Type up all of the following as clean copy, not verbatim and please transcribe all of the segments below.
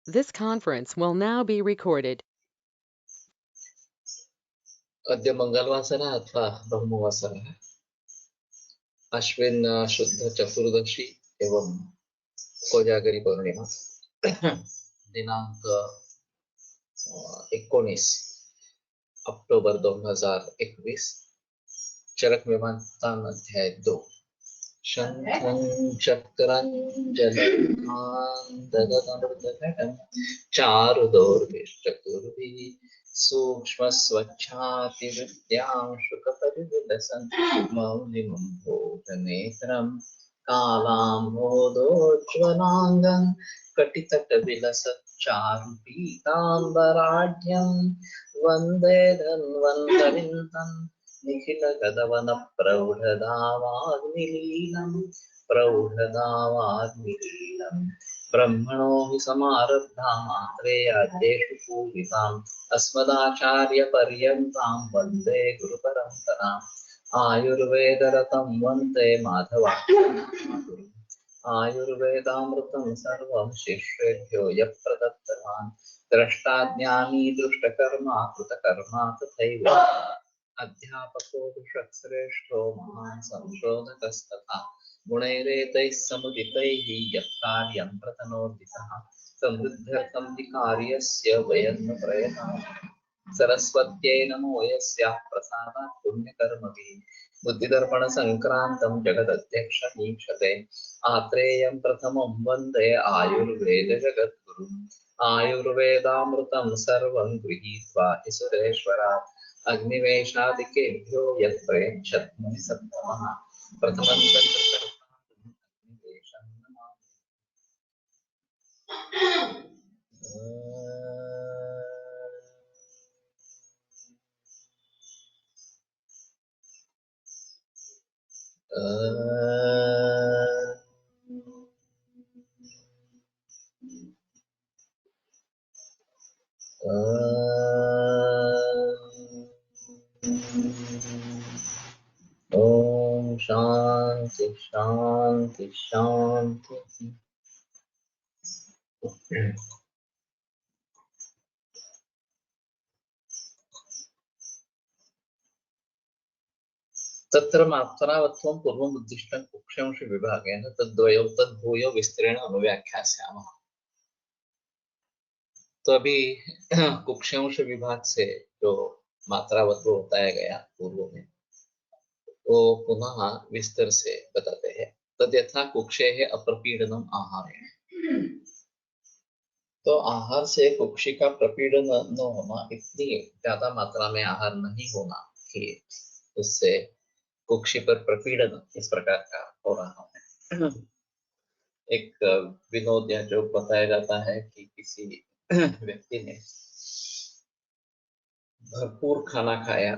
This conference will now be recorded. अद्य मंगलवासरः अथवा ब्रह्मवासरः अश्विन शुद्ध चतुर्दशी एवं कोजागरी पूर्णिमा दिनांक 19 अक्टोबर 2021 चरक विमतान अध्याय 2 शंखं चक्रं जलधां चारुदौर्भिश्चतुर्भिः सूक्ष्मस्वच्छातिवृत्यां शुकपरिविलसन् मौलिमम्भोजनेत्रं कालाम्भोदोज्ज्वलाङ्गं कटितटविलसच्चारुपीताम्बराढ्यं वन्दे धन्वन्तरिन्दं निखिलगदवनप्रौढधावाग्निलीनं ब्रह्मणो हि समारब्धा मात्रेयाद्येषु पूजिताम् अस्मदाचार्यपर्यन्तां वन्दे गुरुपरम्पराम् आयुर्वेदरतं वन्दे माधवाख्यं आयुर्वेदामृतं सर्वं शिष्येभ्यो यः प्रदत्तवान् द्रष्टाज्ञानी दुष्टकर्मा कृतकर्मा तथैव अध्यापको विश्वश्रेष्ठो महान् संशोधकस्तथा गुणैरेतैः समुदितैः यः कार्यं प्रतनोदितः समृद्ध्यर्थं हि कार्यस्य वयं न प्रयतामः सरस्वत्यै नमो यस्याः प्रसादात् पुण्यकर्मभिः बुद्धिदर्पणसङ्क्रान्तं जगदध्यक्षमीक्षते आत्रेयं प्रथमं वन्दे आयुर्वेदजगद्गुरुम् आयुर्वेदामृतं सर्वं गृहीत्वा हि सुरेश्वरात् अग्निवेशादिकेभ्यो यत् प्रयच्छत् सत्तमः प्रथमं अग्निवेशं ओम शांति शांति शांति। तत्र मात्रावत्वं पूर्वम् उद्दिष्टं कुक्षंश विभागेन तद्भूयो विस्तरेण अनुव्याख्यास्यामः। तो अभी कुक्षंश विभाग से जो मात्रावत्व बताया गया पूर्व में वो पुनः विस्तार से बताते हैं। तद यथा कुक्षे है अप्रपीडनम आहार। तो आहार से कुक्षी का प्रपीड़न न होना, इतनी ज्यादा मात्रा में आहार नहीं होना कि उससे कुक्षी पर प्रपीड़न इस प्रकार का हो रहा है। एक विनोद या जो बताया जाता है कि किसी व्यक्ति ने भरपूर खाना खाया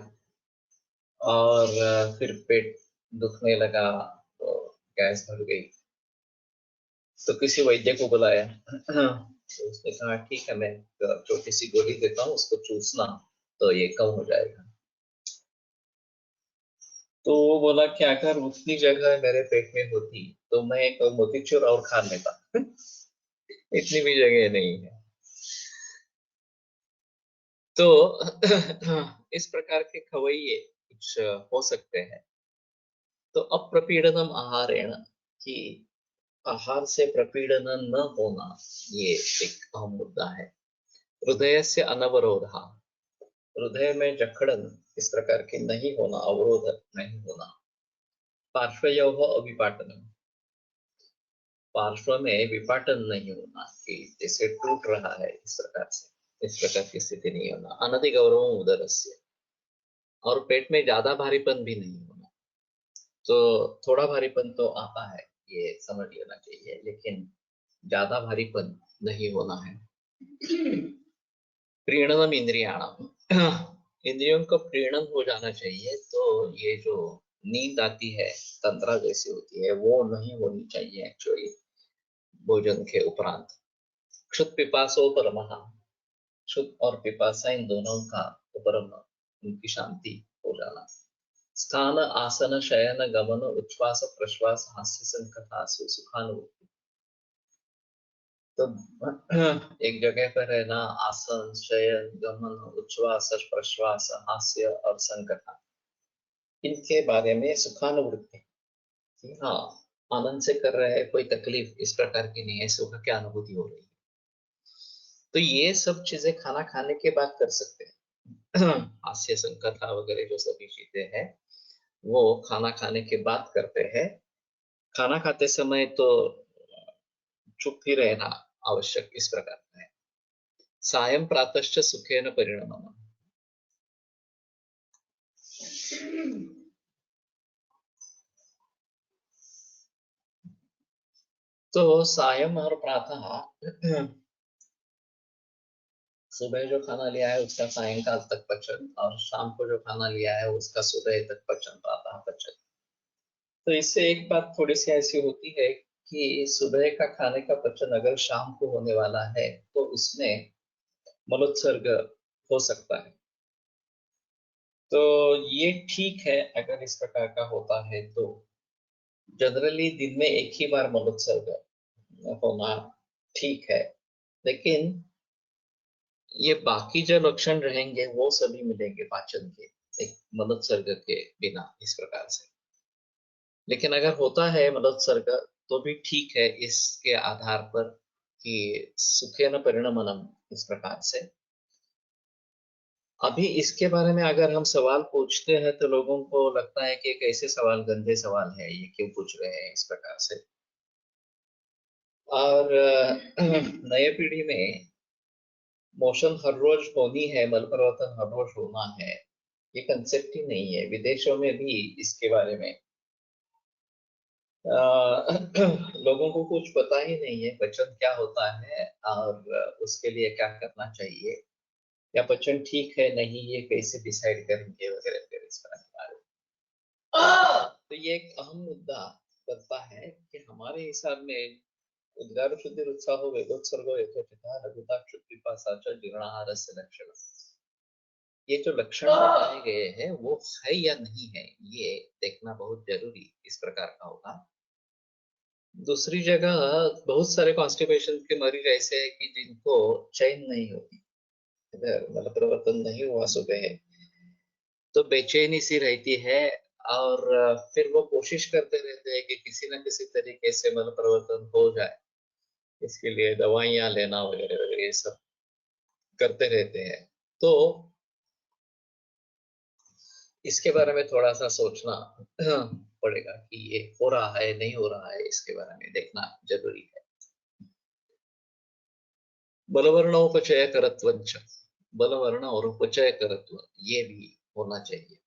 और फिर पेट दुखने लगा, तो गैस भर गई, तो किसी वैद्य को बुलाया। तो उसने कहा ठीक है, मैं छोटी सी गोली देता हूँ, उसको चूसना तो ये कम हो जाएगा। तो वो बोला कि अगर उतनी जगह मेरे पेट में होती तो मैं एक मोतीचूर और खा लेता। इतनी भी जगह नहीं है। तो इस प्रकार के खवैये कुछ हो सकते हैं। तो अप्रपीडनम आहारेण, कि आहार से प्रपीड़न न होना, ये एक अहम मुद्दा है। हृदय से अनवरोध, हृदय में जखड़न इस प्रकार के नहीं होना, अवरोध नहीं होना। पार्श्वयोः अविपाटनम, पार्श्व में विपाटन नहीं होना कि जैसे टूट रहा है इस प्रकार की स्थिति नहीं होना। अनधि गौरव उदरस्य, और पेट में ज्यादा भारीपन भी नहीं होना। तो थोड़ा भारीपन तो आता है, ये समझ लेना चाहिए, लेकिन ज्यादा भारीपन नहीं होना है। प्रीणनम इंद्रियाणाम, इंद्रियों का प्रीणन हो जाना चाहिए। तो ये जो नींद आती है तंत्रा जैसी होती है, वो नहीं होनी चाहिए एक्चुअली भोजन के उपरांत। क्षुत पिपासो परमः, क्षुत और पिपासा इन दोनों का उपरम, उनकी शांति हो जाना। स्थान आसन शयन गमन उच्छ्वास प्रश्वास हास्य संकटासु सुखानुभूति। तो एक जगह पर रहना, आसन, शयन, गमन, उच्छ्वास, प्रश्वास, हास्य और संकथा, इनके बारे में सुखानुभूति। हाँ, आनंद से कर रहे हैं, कोई तकलीफ इस प्रकार की नहीं है, सुख की अनुभूति हो रही है। तो ये सब चीजें खाना खाने के बाद कर सकते हैं। हास्य, संकथा वगैरह जो सभी चीजें हैं वो खाना खाने के बाद करते हैं। खाना खाते समय तो चुप ही रहना आवश्यक इस प्रकार का है। सायं प्रातश्च सुखेन परिणमः। तो सायं और प्रातः, सुबह जो खाना लिया है उसका सायंकाल तक पचन, और शाम को जो खाना लिया है उसका सुबह तक पचन, प्रातः पचन। तो इससे एक बात थोड़ी सी ऐसी होती है कि सुबह का खाने का पचन अगर शाम को होने वाला है तो उसमें मलोत्सर्ग हो सकता है। तो ये ठीक है अगर इस प्रकार का होता है तो। जनरली दिन में एक ही बार मलोत्सर्ग होना ठीक है, लेकिन ये बाकी जो लक्षण रहेंगे वो सभी मिलेंगे पाचन के, एक मलोत्सर्ग के बिना इस प्रकार से। लेकिन अगर होता है मलोत्सर्ग तो भी ठीक है, इसके आधार पर कि सुखेन परिणमनम इस प्रकार से। अभी इसके बारे में अगर हम सवाल पूछते हैं तो लोगों को लगता है कि कैसे सवाल, गंदे सवाल है, ये क्यों पूछ रहे हैं इस प्रकार से। और नए पीढ़ी में मोशन हर रोज होनी है, मल परिवर्तन हर रोज होना है, ये कंसेप्ट ही नहीं है। विदेशों में भी इसके बारे में लोगों को कुछ पता ही नहीं है, पचन क्या होता है और उसके लिए क्या करना चाहिए, या पचन ठीक है नहीं ये कैसे डिसाइड करेंगे वगैरह वगैरह इस बारे में। तो ये एक अहम मुद्दा बनता है कि हमारे हिसाब में उद्गार शुद्धि उत्साह वेगोत्सर्गो यथोचितः लघुता क्षुत्पिपासा च जीर्णाहारस्य लक्षण। ये जो लक्षण बताए गए हैं वो है या नहीं है, ये देखना बहुत जरूरी इस प्रकार का होगा। दूसरी जगह बहुत सारे कॉन्स्टिपेशन के मरीज ऐसे हैं कि जिनको चैन नहीं होती, इधर मतलब परिवर्तन नहीं हुआ सुबह है तो बेचैनी सी रहती है, और फिर वो कोशिश करते रहते हैं कि किसी न किसी तरीके से मल परिवर्तन हो जाए, इसके लिए दवाइयां लेना वगैरह वगैरह ये सब करते रहते हैं। तो इसके बारे में थोड़ा सा सोचना पड़ेगा कि ये हो रहा है नहीं हो रहा है, इसके बारे में देखना जरूरी है। बलवर्णोपचय करत्वंच, बलवर्ण और उपचय करत्व ये भी होना चाहिए।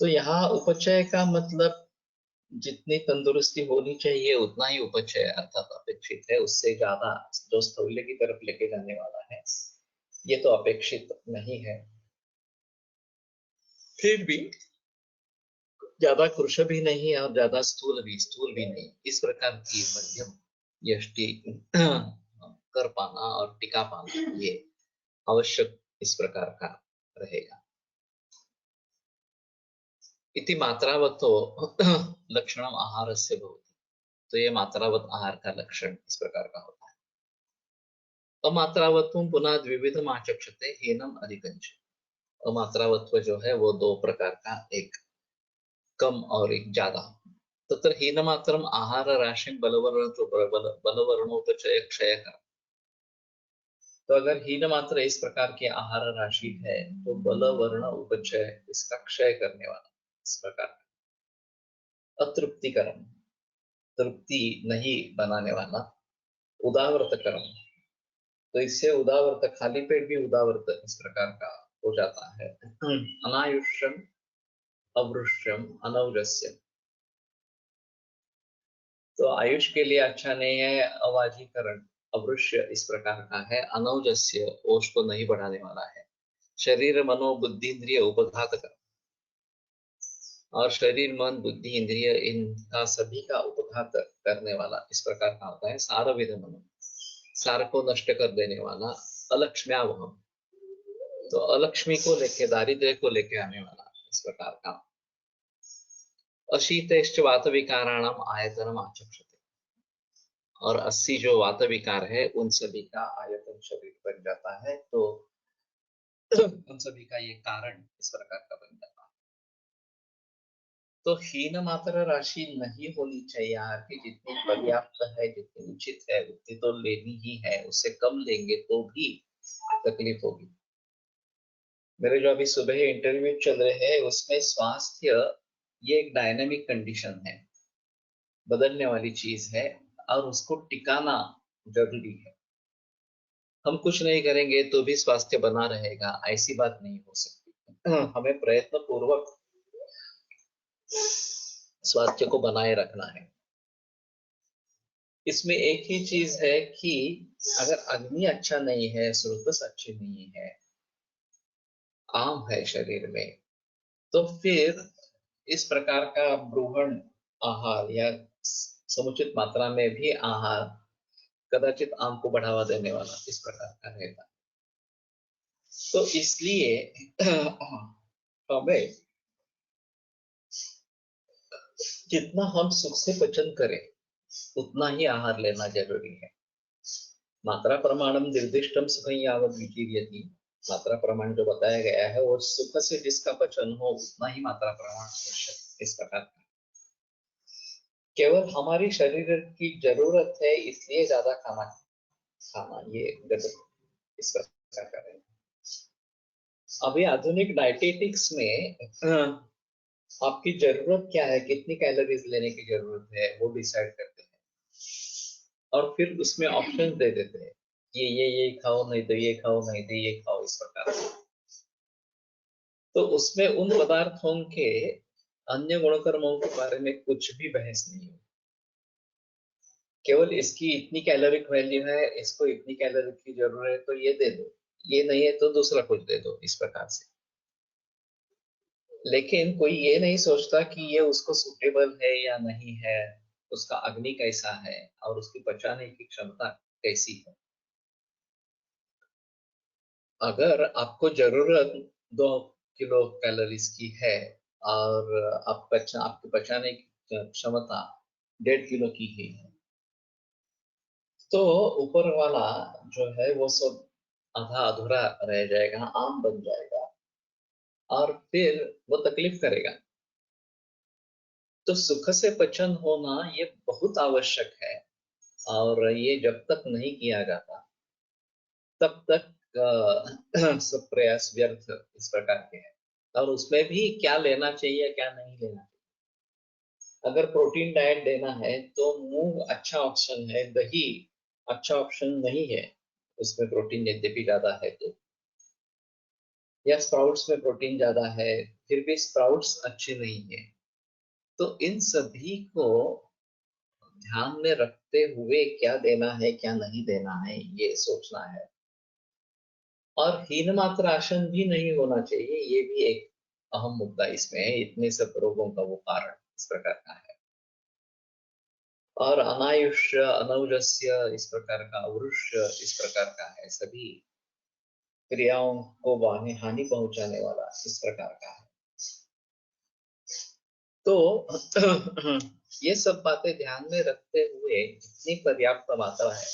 तो यहाँ उपचय का मतलब जितनी तंदुरुस्ती होनी चाहिए उतना ही उपचय अर्थात अपेक्षित है, उससे ज्यादा जो स्थूल्य की तरफ लेके जाने वाला है ये तो अपेक्षित नहीं है। फिर भी ज्यादा कृश भी नहीं और ज्यादा स्थूल भी नहीं, इस प्रकार की मध्यम यष्टि कर पाना और टिका पाना ये आवश्यक इस प्रकार का रहेगा। इति मात्रावतो लक्षणम आहारस्य भवति। तो ये मात्रावत आहार का लक्षण इस प्रकार का होता है। अमात्रावत्वम पुनः द्विविधम आचक्षते हीनम अधिकंच। अमात्रावत्व जो है वो दो प्रकार का, एक कम और एक ज्यादा। तत्र हीनमात्रम आहार राशि बलवर्ण तो बलवर्णोपचय क्षय का। तो अगर हीन मात्र इस प्रकार की आहार राशि है तो बलवर्ण उपचय इसका क्षय करने वाला इस प्रकार का। अतृप्तिकरम, तृप्ति नहीं बनाने वाला। उदावर्तकरम, तो इससे उदावर्त खाली पेट भी उदावर्त इस प्रकार का हो जाता है। अनायुष्यम अवृष्यम अनौजस्य, तो आयुष के लिए अच्छा नहीं है। अवाजीकरण अवृष्य इस प्रकार का है। अनौजस्य ओष को नहीं बढ़ाने वाला है। शरीर मनो बुद्धि इंद्रिय उपघात कर, और शरीर मन बुद्धि इंद्रिय इनका सभी का उपघात करने वाला इस प्रकार का होता है। सार विध मनो, सार को नष्ट कर देने वाला। अलक्ष्म्यावहम, तो अलक्ष्मी को लेके, दारिद्र्य को लेके आने वाला इस प्रकार का। अशीतेश्च वात विकाराणाम आयतनम आचक्षते, और 80 जो वात विकार है उन सभी का आयतन शरीर बन जाता है। तो उन सभी का ये कारण इस प्रकार का बन जाता है। तो हीन मात्रा राशि नहीं होनी चाहिए आहार की, जितनी पर्याप्त है, जितनी उचित है उतनी तो लेनी ही है। उससे कम लेंगे तो भी तकलीफ होगी। मेरे जो अभी सुबह इंटरव्यू चल रहे हैं उसमें स्वास्थ्य ये एक डायनामिक कंडीशन है, बदलने वाली चीज है, और उसको टिकाना जरूरी है। हम कुछ नहीं करेंगे तो भी स्वास्थ्य बना रहेगा, ऐसी बात नहीं हो सकती। हमें प्रयत्न पूर्वक स्वास्थ्य को बनाए रखना है। इसमें एक ही चीज है कि अगर अग्नि अच्छा नहीं है, स्रोतस अच्छी नहीं है, आम है शरीर में, तो फिर इस प्रकार का ब्रूहण आहार या समुचित मात्रा में भी आहार कदाचित आम को बढ़ावा देने वाला इस प्रकार का रहेगा। तो इसलिए हमें जितना हम सुख से पचन करें उतना ही आहार लेना जरूरी है। मात्रा प्रमाणम निर्दिष्टम सुखं यावत् विजीर्यति। मात्रा प्रमाण जो बताया गया है वो सुख से जिसका पचन हो उतना ही मात्रा प्रमाण आवश्यक इस प्रकार का। केवल हमारी शरीर की जरूरत है इसलिए ज्यादा खाना खाना ये गलत इस प्रकार का है। अभी आधुनिक डाइटेटिक्स में आपकी जरूरत क्या है, कितनी कैलोरीज लेने की जरूरत है वो डिसाइड करते हैं, और फिर उसमें ऑप्शन दे देते हैं, ये खाओ, नहीं तो ये खाओ, नहीं तो ये खाओ, इस प्रकार से। तो उसमें उन पदार्थों के अन्य गुणकर्मों के बारे में कुछ भी बहस नहीं हो। केवल इसकी इतनी कैलोरिक वैल्यू है, इसको इतनी कैलोरी की जरूरत है तो ये दे दो, ये नहीं है तो दूसरा कुछ दे दो, इस प्रकार से। लेकिन कोई ये नहीं सोचता कि ये उसको सुटेबल है या नहीं है, उसका अग्नि कैसा है और उसकी पचाने की क्षमता कैसी है। अगर आपको जरूरत 2 किलो कैलोरीज की है और आपके पचाने की क्षमता 1.5 किलो की ही है, तो ऊपर वाला जो है वो सब आधा अधूरा रह जाएगा, आम बन जाएगा, और फिर वो तकलीफ करेगा। तो सुख से पचन होना ये बहुत आवश्यक है, और ये जब तक नहीं किया जाता तब तक सब प्रयास व्यर्थ इस प्रकार के हैं। और उसमें भी क्या लेना चाहिए क्या नहीं लेना चाहिए। अगर प्रोटीन डाइट देना है तो मूंग अच्छा ऑप्शन है, दही अच्छा ऑप्शन नहीं है, उसमें प्रोटीन यद्यपि ज्यादा है तो, या स्प्राउट्स में प्रोटीन ज्यादा है फिर भी स्प्राउट्स अच्छे नहीं है। तो इन सभी को ध्यान में रखते हुए क्या देना है क्या नहीं देना है ये सोचना है। और हीन मात्र आसन भी नहीं होना चाहिए, ये भी एक अहम मुद्दा इसमें है। इतने सब रोगों का वो कारण इस प्रकार का है। और अनायुष्य अनौजस्य इस प्रकार का, अवरुष्य इस प्रकार का है, सभी क्रियाओं को हानि पहुंचाने वाला इस प्रकार का है। तो ये सब बातें ध्यान में रखते हुए जितनी पर्याप्त मात्रा है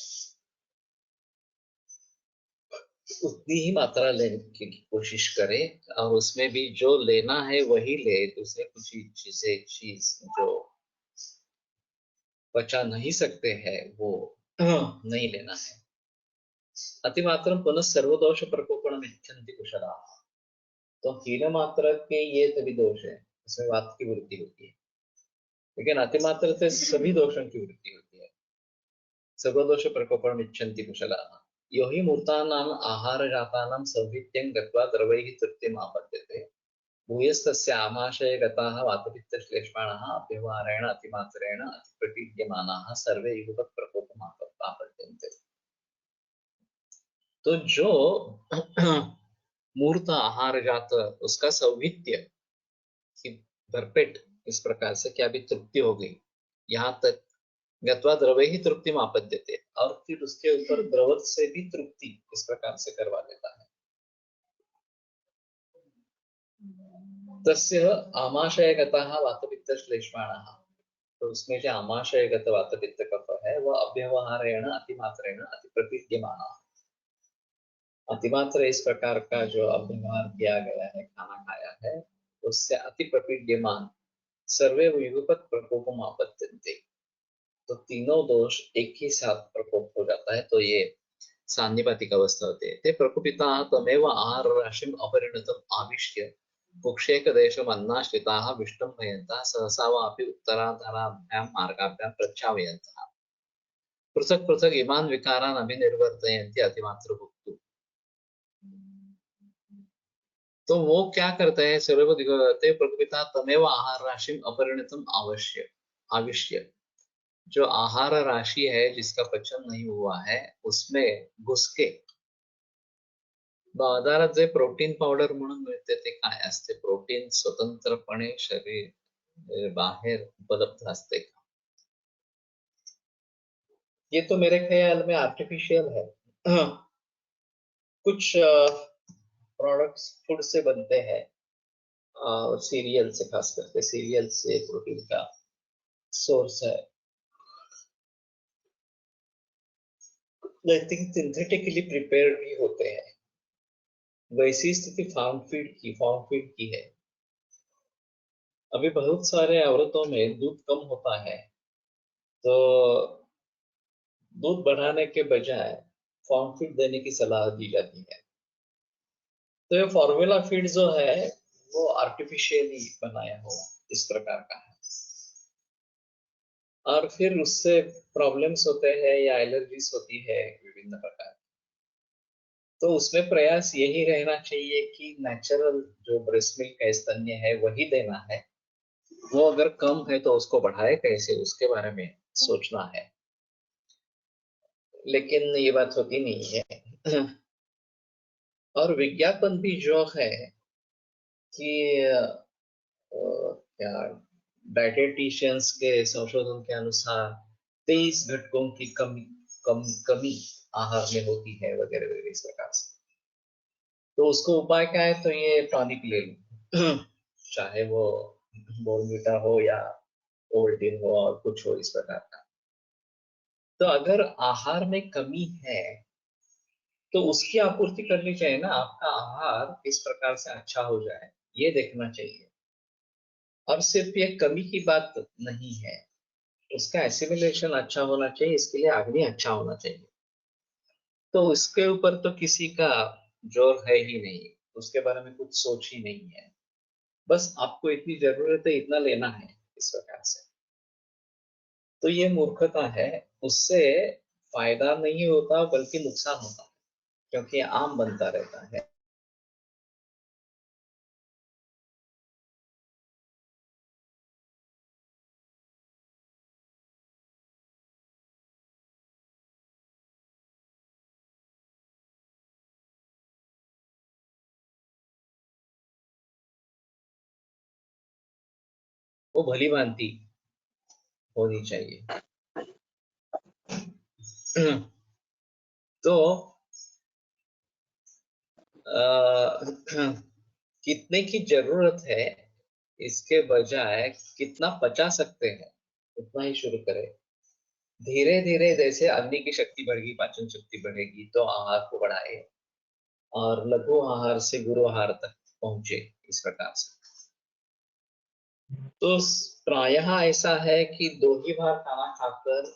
उतनी ही मात्रा लेने की कोशिश करें, और उसमें भी जो लेना है वही ले, दूसरे कुछ चीज जो बचा नहीं सकते हैं वो नहीं लेना है। अतिमात्रम पुनः सर्वदोष प्रकोपण इच्छन्ति कुशला। तो हीन मात्रा के ये सभी दोष है, उसमें वात की वृद्धि होती है, लेकिन अतिमात्रा से सभी दोषों की वृद्धि होती है। सर्वदोष प्रकोपण इच्छन्ति कुशला यो हि मूर्तानाम आहार जातानाम संवित्यं गत्वा द्रवैः तृप्तिम् आपद्यते। भूयस्तस्य आमाशये गताः वातपित्तश्लेष्माणः अव्यवहारेण अतिमात्रेण अतिप्रपीड्यमानाः सर्वे युगपत् प्रकोपम् आपद्यन्ते। तो जो मूर्त आहार जात उसका सौवित्य की भरपेट इस प्रकार से क्या भी तृप्ति हो गई, यहाँ तक गत्वा द्रवे ही तृप्ति मापद देते, और फिर उसके ऊपर द्रव से भी तृप्ति इस प्रकार से करवा देता है। तस्य आमाशय गताः वातपित्तश्लेष्माणः, तो उसमें जो आमाशयगत वातपित्त कफ है वह अव्यवहारेण अतिमात्रेण अतिप्रपीड्यमानः। अतिमात्र इस प्रकार का जो अव्यवहार किया गया है, खाना खाया है, उससे अतिप्रपीड्यमान सर्वे युगपत प्रकोपम आपत्यन्ते। तो तीनों दोष एक ही साथ प्रकोप हो जाता है, तो ये सान्निपातिक अवस्था होती है। ते प्रकुपिता तमेव आहार राशिम अपरिणतम आविश्य कुक्षेकदेशम अन्नाश्रिताः विष्टं नयन्तः सहसा वापि उत्तराधराभ्यां मार्गाभ्यां प्रच्छावयन्तः पृथक् पृथक् इमान् विकारान् अभिनिर्वर्तयन्ति अतिमात्र भुक्तु। तो वो क्या करते हैं, सर्वदिगते प्रकुपिता तमेव आहार राशिम अपरिणतम अवश्य आविश्य, जो आहार राशि है जिसका पचन नहीं हुआ है उसमें घुस के बाजारात जे प्रोटीन पावडर म्हणून मिळते ते काय असते, प्रोटीन स्वतंत्रपणे शरीर बाहेर उपलब्ध असते का? ये तो मेरे ख्याल में आर्टिफिशियल है। कुछ प्रोडक्ट्स फूड से बनते हैं और सीरियल से, खास करके सीरियल से प्रोटीन का सोर्स है। आई थिंक सिंथेटिकली प्रिपेयर्ड भी होते हैं। वैसी स्थिति फार्म फीड की है। अभी बहुत सारे औरतों में दूध कम होता है, तो दूध बढ़ाने के बजाय फार्म फीड देने की सलाह दी जाती है। तो ये फॉर्मूला फीड जो है वो आर्टिफिशियली बनाया हुआ इस प्रकार का है, और फिर उससे प्रॉब्लम्स होते हैं या एलर्जीज होती है विभिन्न प्रकार। तो उसमें प्रयास यही रहना चाहिए कि नेचुरल जो ब्रेस्ट मिल्क का स्तन्य है वही देना है। वो अगर कम है तो उसको बढ़ाए कैसे, उसके बारे में सोचना है, लेकिन ये बात होती नहीं है। और विज्ञापन भी जो है कि क्या डायटेटिशियंस के संशोधन के अनुसार 23 घटकों की कमी आहार में होती है वगैरह वगैरह इस प्रकार से। तो उसको उपाय क्या है, तो ये टॉनिक ले लो। चाहे वो बोर्नविटा हो या ओवल्टीन हो और कुछ हो इस प्रकार का। तो अगर आहार में कमी है तो उसकी आपूर्ति करनी चाहिए ना, आपका आहार किस प्रकार से अच्छा हो जाए ये देखना चाहिए। और सिर्फ ये कमी की बात नहीं है, उसका एसिमिलेशन अच्छा होना चाहिए, इसके लिए अग्नि अच्छा होना चाहिए। तो उसके ऊपर तो किसी का जोर है ही नहीं, उसके बारे में कुछ सोच ही नहीं है। बस आपको इतनी जरूरत है, इतना लेना है इस प्रकार से। तो ये मूर्खता है, उससे फायदा नहीं होता बल्कि नुकसान होता है, क्योंकि आम बनता रहता है। वो भली भांति होनी चाहिए। तो कितने की जरूरत है इसके बजाय कितना पचा सकते हैं उतना ही शुरू करें। धीरे धीरे जैसे अग्नि की शक्ति बढ़ेगी, पाचन शक्ति बढ़ेगी, तो आहार को बढ़ाए और लघु आहार से गुरु आहार तक पहुंचे इस प्रकार से। तो प्रायः ऐसा है कि 2 ही बार खाना खाकर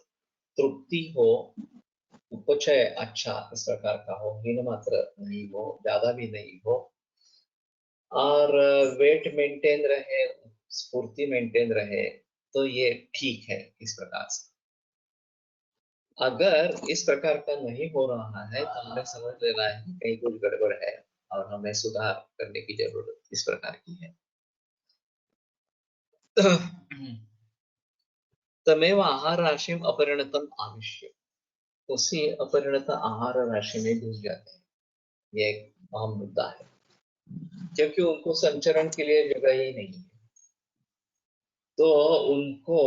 तृप्ति हो, उपचय अच्छा इस प्रकार का हो, हीन मात्र नहीं हो, ज्यादा भी नहीं हो, और वेट मेंटेन रहे, स्फूर्ति मेंटेन रहे, तो ये ठीक है इस प्रकार से। अगर इस प्रकार का नहीं हो रहा है तो हमें समझ लेना है कि कहीं कुछ गड़बड़ है और हमें सुधार करने की जरूरत इस प्रकार की है। तमेव आहार राशि अपरिणतम आविश्य, उसी अपरिणत आहार राशि में घुस जाते हैं। ये एक अहम मुद्दा है, क्योंकि उनको संचरण के लिए जगह ही नहीं है। तो उनको,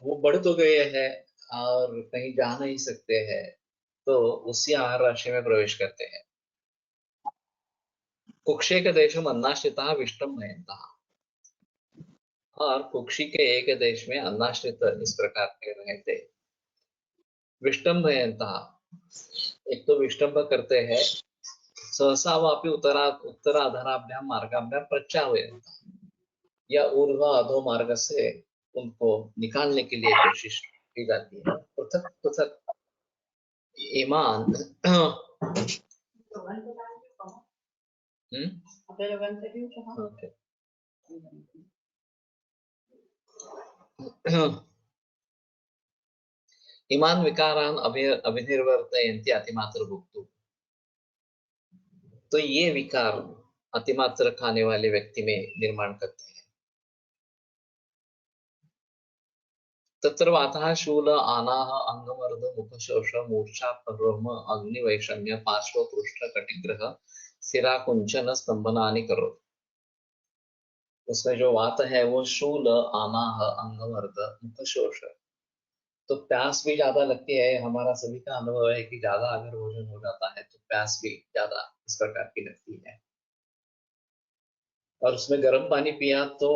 वो बढ़ तो गए हैं और कहीं जा नहीं सकते हैं, तो उसी आहार राशि में प्रवेश करते हैं। कुक्षेक देशम अन्नाश्रिता विष्टम नयन्तः। और कुक्षी के एक देश में अन्नाश्रित इस प्रकार के रहे थे। विष्टम्भयन्तः, एक तो विष्टम्भ करते हैं, सहसा वापि उत्तराधराभ्याम मार्गाभ्याम प्रचावयन्तः, या ऊर्ध्व अधो मार्ग से उनको निकालने के लिए कोशिश की जाती है। पृथक पृथक ईमान ओके। इमान विकारान अभिनिर्वर्तयन्ति अतिमात्र भुक्तु। तो ये विकार अतिमात्र खाने वाले व्यक्ति में निर्माण करते हैं। तत्र वातः शूल आनाह अंगमर्द मुखशोष मूर्छा ब्रह्म अग्निवैषम्य पार्श्व पृष्ठ कटिग्रह सिरा कुंचन स्तंभनानि करो। उसमें जो वात है वो शूल आनाह अंगमर्द मुखशोष। तो प्यास भी ज्यादा लगती है, हमारा सभी का अनुभव है कि ज्यादा अगर भोजन हो जाता है तो प्यास भी ज्यादा इस प्रकार की लगती है। और उसमें गर्म पानी पिया तो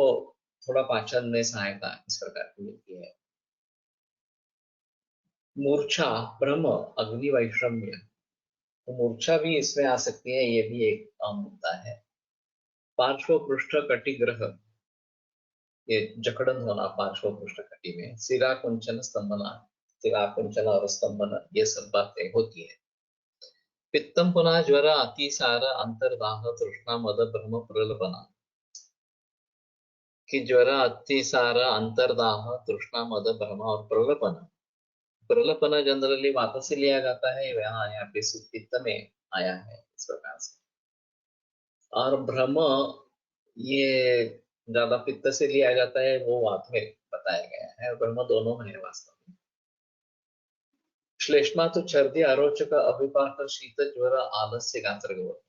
थोड़ा पाचन में सहायता इस प्रकार की मिलती है। मूर्छा भ्रम अग्नि वैषम्य, तो मूर्छा भी इसमें आ सकती है, ये भी एक आम मुद्दा है। पार्श्व पृष्ठ कटिग्रह, ये जकड़न होना पार्श्व पृष्ठ कटी में। सिरा कुंचन स्तंभना, सिरा कुंचन और स्तंभन ये सब बातें होती है। पित्तम पुनः ज्वर अतिसार अंतर्दाह तृष्णा मद भ्रम प्रलपना, कि ज्वर अतिसार अंतर्दाह तृष्णा मद भ्रम और प्रलपन। प्रलपन जनरली वात से लिया जाता है, यहाँ पे पित्त में आया है इस प्रकार से। और भ्रम ये ज्यादा पित्त से लिया जाता है, वो वात में बताया गया है, और ब्रह्म दोनों में है वास्तव में। श्लेष्मा तो छर्दी अरोचक अभिपाक शीत ज्वर आलस्य गात्र गौर।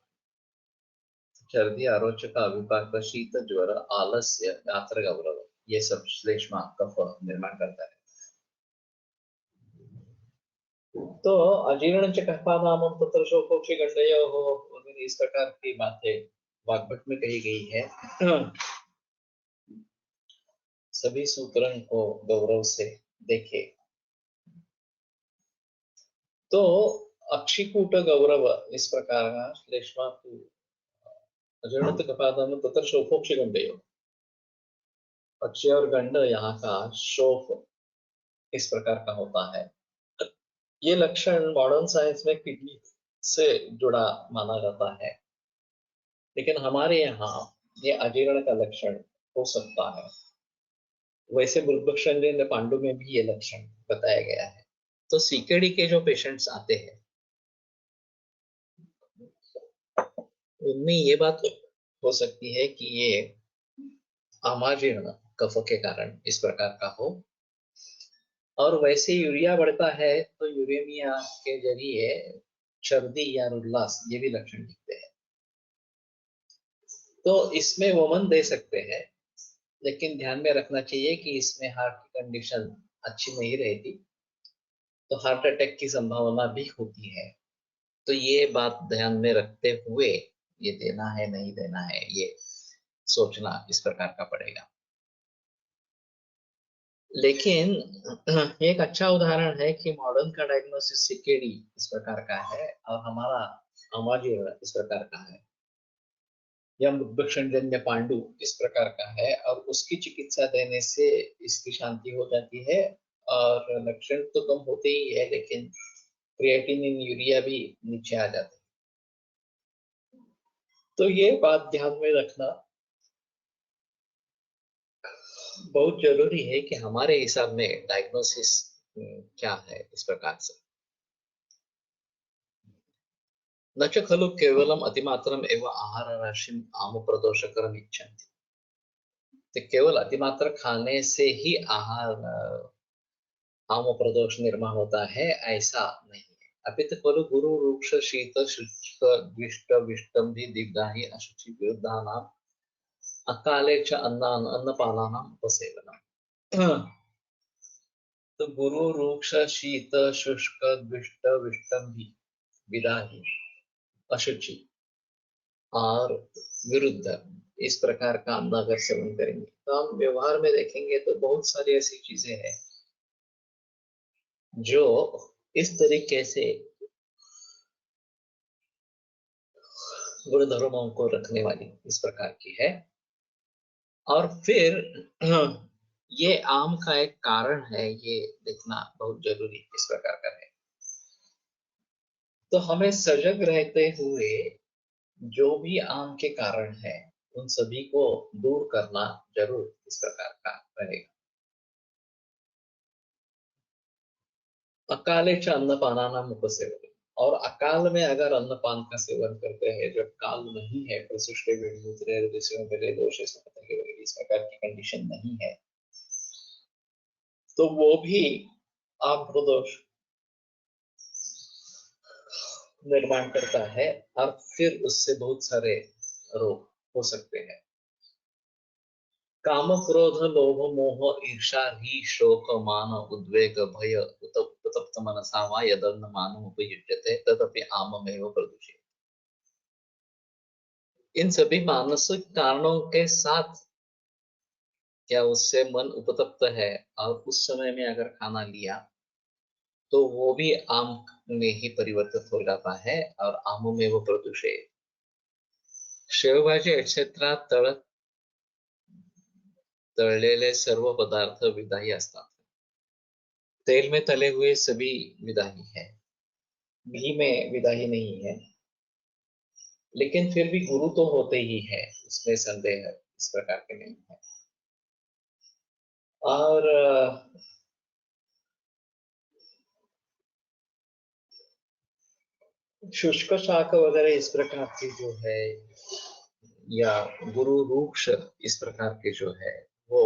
छर्दी अरोचक अभिपाक शीत ज्वर आलस्य गात्र गौरव, ये सब श्लेष्मा कफ निर्माण करता है। तो अजीर्ण च कफानामं तत्र शोकोक्षि गंडयोः वगैरह इस प्रकार की बातें वाग्भट में कही गई है। सभी सूत्रों को गौरव से देखे तो अक्षिकूट गौरव इस प्रकार का श्लेष्मा अजीर्ण कफानामं तत्र शोकोक्षि गंडयोः, अक्षय और गंड यहाँ का शोफ इस प्रकार का होता है। ये लक्षण मॉडर्न साइंस में किडनी से जुड़ा माना जाता है, लेकिन हमारे यहाँ ये अजीर्ण का लक्षण हो सकता है। वैसे बुद्ध पांडु में भी ये लक्षण बताया गया है। तो सीकेडी के जो पेशेंट्स आते हैं उनमें ये बात हो सकती है कि ये अमाजीर्ण कफ के कारण इस प्रकार का हो, और वैसे यूरिया बढ़ता है तो यूरेमिया के जरिए सर्दी या उल्लास ये भी लक्षण दिखते हैं। तो इसमें वमन दे सकते हैं, लेकिन ध्यान में रखना चाहिए कि इसमें हार्ट की कंडीशन अच्छी नहीं रहती, तो हार्ट अटैक की संभावना भी होती है। तो ये बात ध्यान में रखते हुए ये देना है नहीं देना है ये सोचना इस प्रकार का पड़ेगा। लेकिन एक अच्छा उदाहरण है कि मॉडर्न का डायग्नोसिस सीकेडी इस प्रकार का है और हमारा अमाजीर्ण इस प्रकार का है, या मुद्भक्षणजन्य पांडु इस प्रकार का है, और उसकी चिकित्सा देने से इसकी शांति हो जाती है। और लक्षण तो कम होते ही है, लेकिन क्रिएटिनिन यूरिया भी नीचे आ जाते हैं। तो ये बात ध्यान में रखना बहुत जरूरी है कि हमारे हिसाब में डायग्नोसिस क्या है इस प्रकार से। न च खलु केवलम अतिमात्रम एवं आहार राशि आम प्रदोषकरम इच्छन्ति, तो केवल अतिमात्र खाने से ही आहार आम प्रदोष निर्माण होता है ऐसा नहीं है। अपितु खलु गुरु रूक्ष शीत शुष्क द्विष्ट विष्टंभि दिग्गाहि अशुचि विरुद्धानाम अकाले च अन्नपानानाम उपसेवनम। तो गुरु रूक्ष शीत शुष्क द्विष्ट विष्टंभि विदाही अशुचि और विरुद्ध इस प्रकार का अन्न अगर सेवन करेंगे तो हम व्यवहार में देखेंगे तो बहुत सारी ऐसी चीजें हैं जो इस तरीके से गुणधर्मों को रखने वाली इस प्रकार की है। और फिर ये आम का एक कारण है, ये देखना बहुत जरूरी इस प्रकार का है। तो हमें सजग रहते हुए जो भी आम के कारण है उन सभी को दूर करना जरूर इस प्रकार का रहेगा। अकाले च अन्नपानानाम उपसेवनम, और अकाल में अगर अन्नपान का सेवन करते हैं, जब काल नहीं है, प्रसुष्टे वेणुद्रे ऋषियों के लिए दोष इस प्रकार की कंडीशन नहीं है, तो वो भी आपको दोष निर्माण करता है और फिर उससे बहुत सारे रोग हो सकते हैं। काम क्रोध लोभ मोह ईर्षा ही शोक मान उद्वेग भय उत्तप्त मनसा वा यदन्न मानम उपयुज्यते तदपि आममेव प्रदूषित। इन सभी मानसिक कारणों के साथ क्या उससे मन उपतप्त है और उस समय में अगर खाना लिया तो वो भी आम में ही परिवर्तित हो जाता है और आमों में वो प्रदूषित। शेवभाजी एक्सेट्रा तळलेले सर्व पदार्थ विदाही असतात। तेल में तले हुए सभी विदाही है, घी में विदाही नहीं है, लेकिन फिर भी गुरु तो होते ही है, उसमें संदेह इस प्रकार के नहीं है। और शुष्क शाक वगैरह इस प्रकार की जो है, या गुरु रूक्ष इस प्रकार के जो है, वो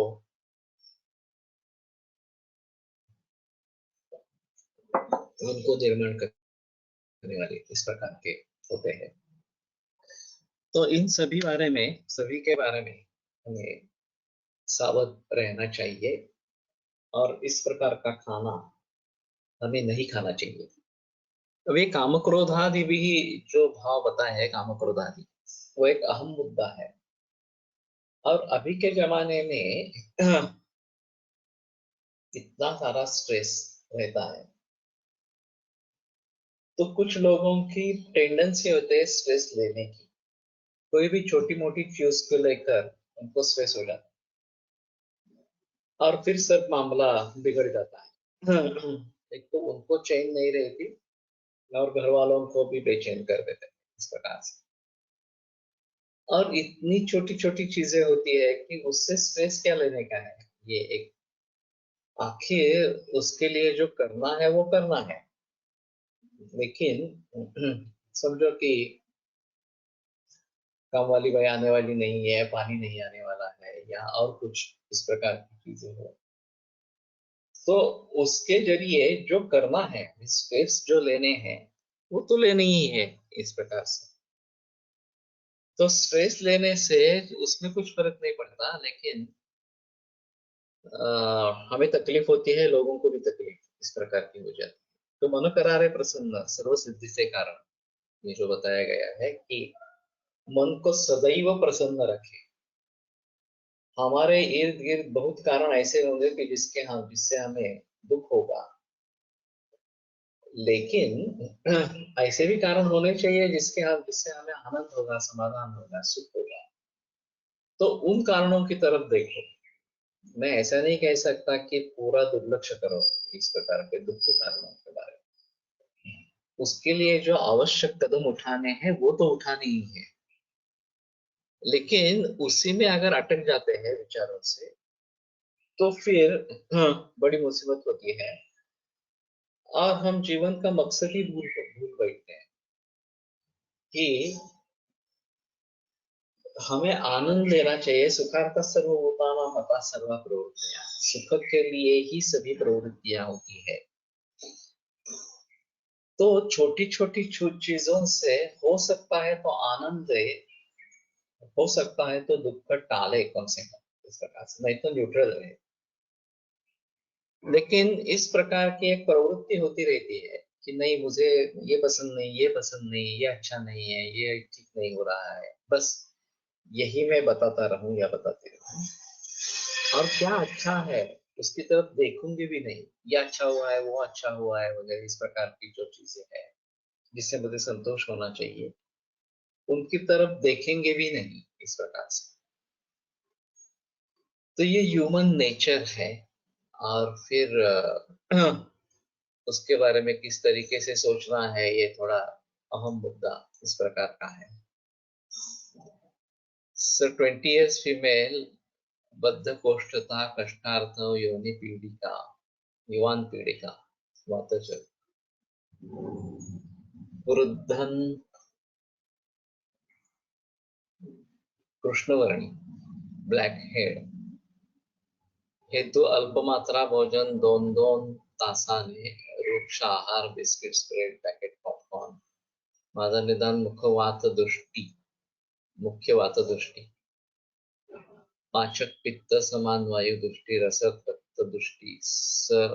उनको निर्माण करने वाले इस प्रकार के होते हैं। तो इन सभी के बारे में हमें सावध रहना चाहिए और इस प्रकार का खाना हमें नहीं खाना चाहिए। अब ये काम क्रोधादि भी जो भाव बताए हैं, काम क्रोधादि, वो एक अहम मुद्दा है। और अभी के जमाने में इतना सारा स्ट्रेस रहता है, तो कुछ लोगों की टेंडेंसी होती है स्ट्रेस लेने की। कोई भी छोटी मोटी चीज को लेकर उनको स्ट्रेस हो जाता है और फिर सब मामला बिगड़ जाता है। एक तो उनको चैन नहीं रहती और घर वालों को भी बेचैन कर देते हैं इस प्रकार से। और इतनी छोटी छोटी चीजें होती है कि उससे स्ट्रेस क्या लेने का है। ये एक, आखिर उसके लिए जो करना है वो करना है, लेकिन समझो कि काम वाली भाई आने वाली नहीं है, पानी नहीं आने वाला है, या और कुछ इस प्रकार की चीजें हो, तो उसके जरिए जो करना है, स्टेप्स जो लेने हैं, वो तो लेने ही है इस प्रकार से। तो स्ट्रेस लेने से उसमें कुछ फर्क नहीं पड़ता, लेकिन हमें तकलीफ होती है, लोगों को भी तकलीफ इस प्रकार की हो जाती है। तो मन करारे प्रसन्न सर्व सिद्धि से कारण, ये जो बताया गया है कि मन को सदैव प्रसन्न रखे। हमारे इर्द गिर्द बहुत कारण ऐसे होंगे कि जिससे हमें दुख होगा, लेकिन ऐसे भी कारण होने चाहिए जिससे हमें आनंद होगा, समाधान होगा, सुख होगा। तो उन कारणों की तरफ देखो। मैं ऐसा नहीं कह सकता कि पूरा दुर्लक्ष्य करो इस प्रकार के दुख के कारणों के बारे में। उसके लिए जो आवश्यक कदम उठाने हैं वो तो उठाने ही है, लेकिन उसी में अगर अटक जाते हैं विचारों से तो फिर बड़ी मुसीबत होती है और हम जीवन का मकसद ही भूल बैठते हैं कि हमें आनंद लेना चाहिए। सुखार्थ सर्वभूतानां मता सर्व प्रवृत्तियां, सुख के लिए ही सभी प्रवृत्तियां होती है। तो छोटी छोटी चीजों से हो सकता है तो आनंद दे, हो सकता है तो दुख टाले कम से कम इस प्रकार से, नहीं तो न्यूट्रल रहे। लेकिन इस प्रकार की एक प्रवृत्ति होती रहती है कि नहीं, मुझे ये पसंद नहीं, ये पसंद नहीं, ये अच्छा नहीं है, ये ठीक नहीं हो रहा है, बस यही मैं बताता रहूं या बताती रहूं, और क्या अच्छा है उसकी तरफ देखूंगी भी नहीं, ये अच्छा हुआ है, वो अच्छा हुआ है वगैरह, इस प्रकार की जो चीजें हैं जिससे मुझे संतोष होना चाहिए, उनकी तरफ देखेंगे भी नहीं इस प्रकार से। तो ये ह्यूमन नेचर है। और फिर उसके बारे में किस तरीके से सोचना है, ये थोड़ा अहम मुद्दा इस प्रकार का है। सर 20 years फीमेल, बद्ध कोष्ठता, कष्टार्थ, योनि पीड़िका, युवान पीड़िका, वातज, वृद्धन, कृष्णवर्णी, ब्लॅक हेड, हेतू अल्पमात्रा भोजन 2-2 तासाने, वृक्ष आहार, बिस्किट, ब्रेड, पॅकेट, पॉपकॉर्न, माझा निदान मुख्य वातदृष्टी, पाचक पित्त समान वायू दृष्टी, रसद रक्त दृष्टी, सर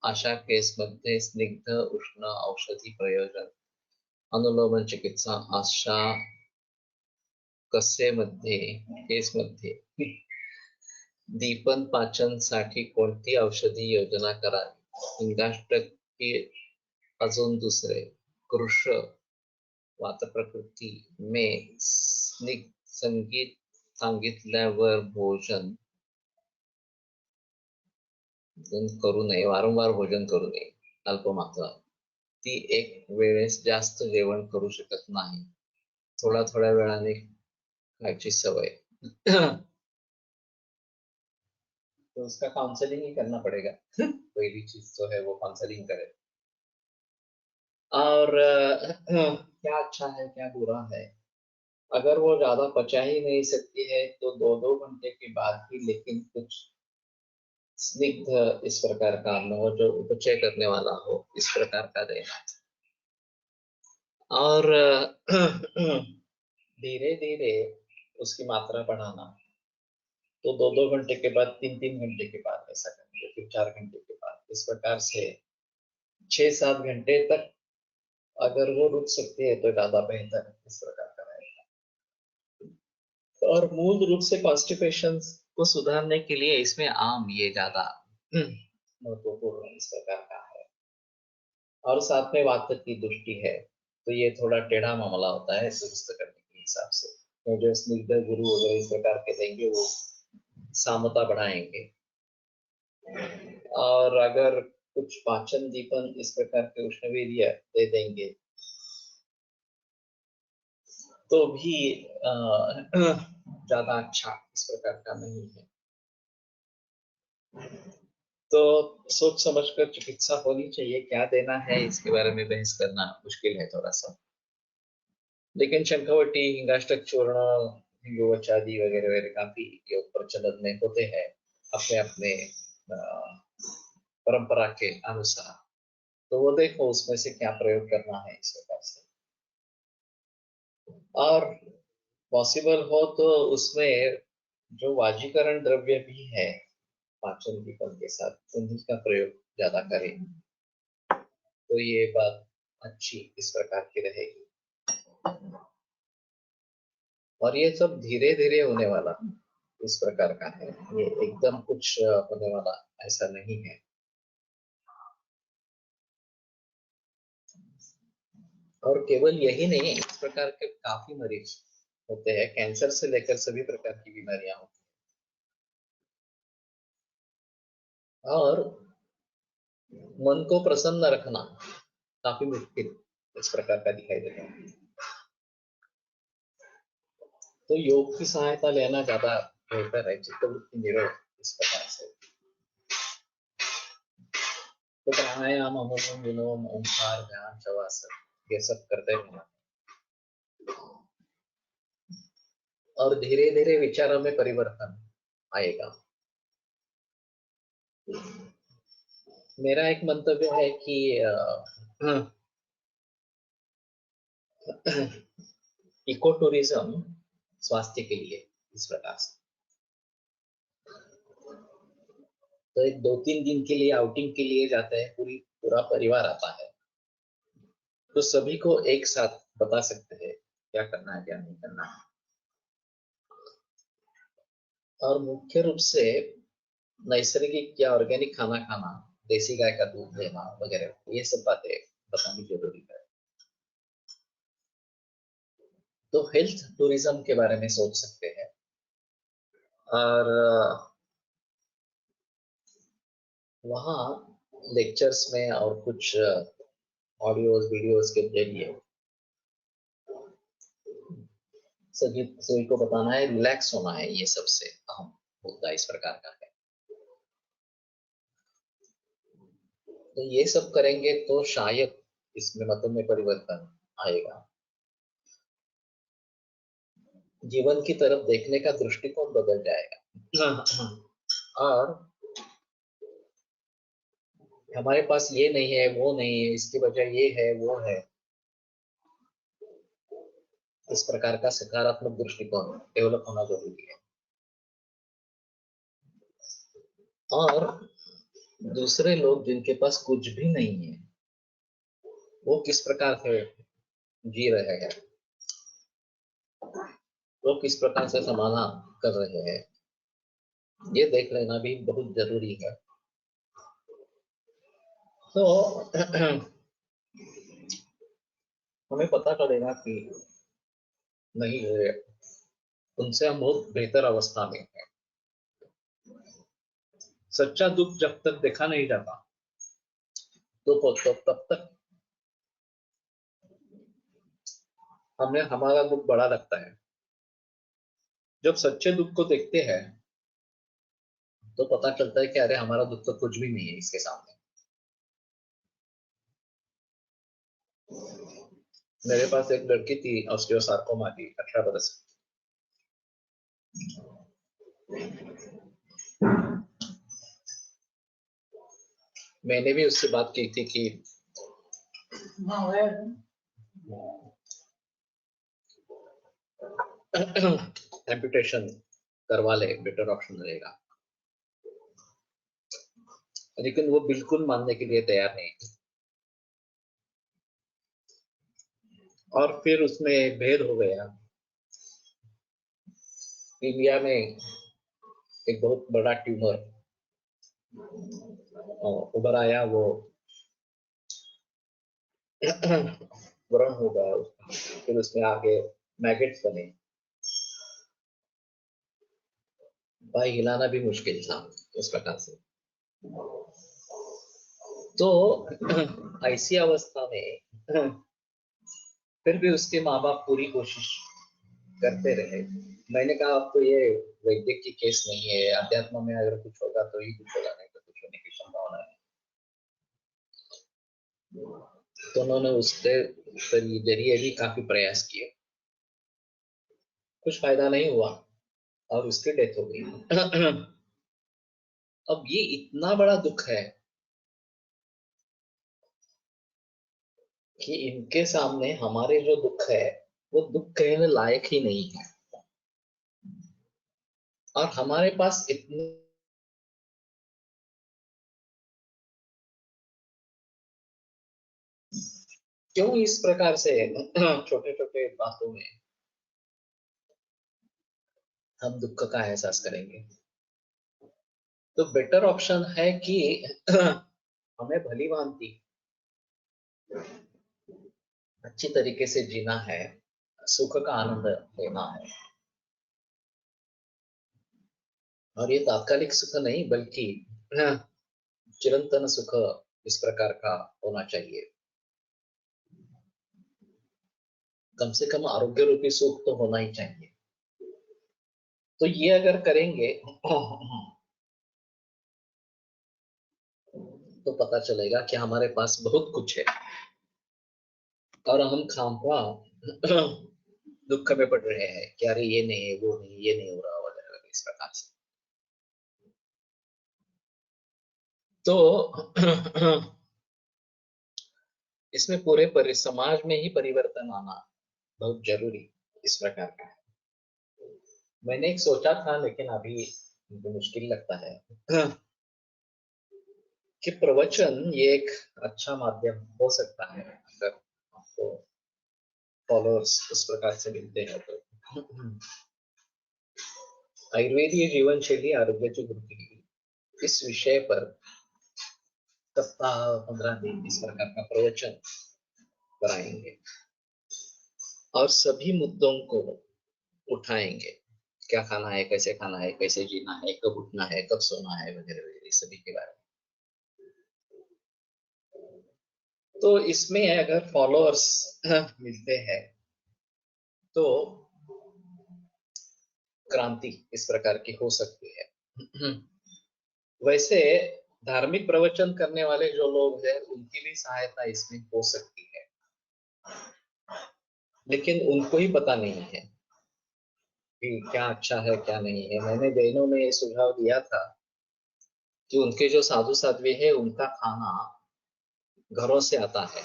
अशा केस मध्ये स्निग्ध उष्ण औषधी प्रयोजन, अनुलोमन चिकित्सा अशा केस मध्ये दीपन पाचन साठी कोणती औषधी योजना करावी, हिंगाष्टकी, अजून दुसरे, कृश वात प्रकृती में संगीत सांगितल्यावर भोजन करू नये, वारंवार भोजन करू नये, अल्पमात्रा, ती एक वेळेस जास्त जेवण करू शकत नाही, थोड्या वेळाने खायची सवय। तो उसका काउंसलिंग ही करना पड़ेगा। पहली चीज जो है वो काउंसलिंग करे। और क्या अच्छा है क्या बुरा है, अगर वो ज्यादा पचा ही नहीं सकती है तो 2-2 घंटे के बाद ही, लेकिन कुछ स्निग्ध इस प्रकार का अन्न हो जो उपचय करने वाला हो, इस प्रकार का देना। और धीरे धीरे उसकी मात्रा बढ़ाना, तो 2-2 घंटे के बाद, 3-3 घंटे के बाद ऐसा करेंगे, फिर 4 घंटे के बाद, इस प्रकार से 6-7 घंटे तक अगर वो रुक सकती है तो ज्यादा बेहतर है, इस प्रकार का रहेगा। और मूल रूप से कॉन्स्टिपेशन को सुधारने के लिए इसमें आम ये ज्यादा महत्वपूर्ण इस प्रकार का है। और साथ में वात की दृष्टि है, तो ये थोड़ा टेढ़ा मामला होता है दुरुस्त करने के हिसाब से, तो जो स्निग्ध गुरु वगैरह इस प्रकार के देंगे वो सामता बढ़ाएंगे। और अगर कुछ पाचन दीपन इस प्रकार के उष्णवीर्य दे देंगे तो भी ज्यादा अच्छा इस प्रकार का नहीं है। तो सोच समझकर चिकित्सा होनी चाहिए, क्या देना है इसके बारे में बहस करना मुश्किल है थोड़ा सा, लेकिन शंखवटी, हिंगाष्टक चूर्ण, हिंगुवचादी वगैरह वगैरह काफी योग प्रचलन में होते हैं अपने अपने परंपरा के अनुसार, तो वो देखो उसमें से क्या प्रयोग करना है इस प्रकार से। और पॉसिबल हो तो उसमें जो वाजीकरण द्रव्य भी है पाचन दीपन के साथ, उन्हीं का प्रयोग ज्यादा करें, तो ये बात अच्छी इस प्रकार की रहेगी। और ये सब धीरे धीरे होने वाला इस प्रकार का है, ये एकदम कुछ होने वाला ऐसा नहीं है। और केवल यही नहीं, इस प्रकार के काफी मरीज होते हैं, कैंसर से लेकर सभी प्रकार की बीमारियां होती हैं। और मन को प्रसन्न रखना काफी मुश्किल इस प्रकार का दिखाई देता है, तो योग की सहायता लेना ज्यादा बेहतर है, चित्तवृत्ति निरोध इस प्रकार से। तो प्राणायाम, अनुलोम विलोम, ओंकार, ध्यान, शवासन, ये सब करते रहना, और धीरे धीरे विचारों में परिवर्तन आएगा। मेरा एक मंतव्य है कि इको टूरिज्म स्वास्थ्य के लिए इस प्रकार से, तो एक 2-3 दिन के लिए आउटिंग के लिए जाते हैं, पूरा परिवार आता है, तो सभी को एक साथ बता सकते हैं क्या करना है क्या नहीं करना है। और मुख्य रूप से नैसर्गिक या ऑर्गेनिक खाना खाना, देसी गाय का दूध लेना वगैरह, ये सब बातें बतानी जरूरी है। तो हेल्थ टूरिज्म के बारे में सोच सकते हैं। और वहाँ लेक्चर्स में और कुछ ऑडियोज वीडियोज के जरिए सभी को बताना है, रिलैक्स होना है, ये सबसे अहम मुद्दा इस प्रकार का है। तो ये सब करेंगे तो शायद इसमें मतों में परिवर्तन आएगा, जीवन की तरफ देखने का दृष्टिकोण बदल जाएगा। और हमारे पास ये नहीं है, वो नहीं है, इसकी वजह ये है, वो है, इस प्रकार का सकारात्मक दृष्टिकोण डेवलप होना जरूरी है। और दूसरे लोग जिनके पास कुछ भी नहीं है, वो किस प्रकार से जी रहे हैं, वो किस प्रकार से समाधान कर रहे हैं, ये देख लेना भी बहुत जरूरी है। तो हमें पता चलेगा कि नहीं, उनसे हम बहुत बेहतर अवस्था में हैं। सच्चा दुख जब तक देखा नहीं जाता तो तब तक हमें हमारा दुख बड़ा लगता है। जब सच्चे दुख को देखते हैं तो पता चलता है कि अरे हमारा दुख तो कुछ भी नहीं है इसके सामने। मेरे पास एक लड़की थी, ऑस्टियोसार्कोमा थी, 18 बरस। मैंने भी उससे बात की थी कि एम्पुटेशन करवा ले, बेटर ऑप्शन रहेगा। लेकिन वो बिल्कुल मानने के लिए तैयार नहीं थी। और फिर उसमें भेद हो गया। इंडिया में एक बहुत बड़ा ट्यूमर उभर आया, वो व्रण हो गया उसका। फिर उसमें आगे मैगेट्स बने, भाई हिलाना भी मुश्किल था उस प्रकार से। तो ऐसी अवस्था में फिर भी उसके माँ बाप पूरी कोशिश करते रहे। मैंने कहा अब तो ये वैद्य की केस नहीं है, अध्यात्म में अगर कुछ होगा तो ही कुछ होगा, नहीं तो कुछ होने की संभावना है। तो उन्होंने उसके जरिए भी काफी प्रयास किए, कुछ फायदा नहीं हुआ और उसकी डेथ हो गई। अब ये इतना बड़ा दुख है कि इनके सामने हमारे जो दुख है वो दुख कहने लायक ही नहीं है। और हमारे पास इतने क्यों इस प्रकार से छोटे छोटे बातों में हम दुख का एहसास करेंगे। तो बेटर ऑप्शन है कि हमें भली भांति अच्छी तरीके से जीना है, सुख का आनंद लेना है। और ये तात्कालिक सुख नहीं बल्कि चिरंतन सुख इस प्रकार का होना चाहिए। कम से कम आरोग्य रूपी सुख तो होना ही चाहिए। तो ये अगर करेंगे तो पता चलेगा कि हमारे पास बहुत कुछ है और हम खामखा दुख में पड़ रहे हैं कि अरे ये नहीं है, वो नहीं, ये नहीं हो रहा वगैरह इस प्रकार से। तो इसमें पूरे समाज में ही परिवर्तन आना बहुत जरूरी इस प्रकार का है। मैंने एक सोचा था लेकिन अभी मुझे मुश्किल लगता है कि प्रवचन ये एक अच्छा माध्यम हो सकता है अगर आपको फॉलोअर्स उस प्रकार से मिलते हैं तो। आयुर्वेदीय जीवन शैली आरोग्याची वृत्ती इस विषय पर सप्ताह 15 दिन इस प्रकार का प्रवचन कराएंगे और सभी मुद्दों को उठाएंगे। क्या खाना है, कैसे खाना है, कैसे जीना है, कब उठना है, कब सोना है, वगैरह वगैरह सभी के बारे में। तो इसमें अगर फॉलोअर्स मिलते हैं तो क्रांति इस प्रकार की हो सकती है। वैसे धार्मिक प्रवचन करने वाले जो लोग हैं उनकी भी सहायता इसमें हो सकती है, लेकिन उनको ही पता नहीं है कि क्या अच्छा है क्या नहीं है। मैंने बहनों में ये सुझाव दिया था कि उनके जो साधु साध्वी है उनका खाना घरों से आता है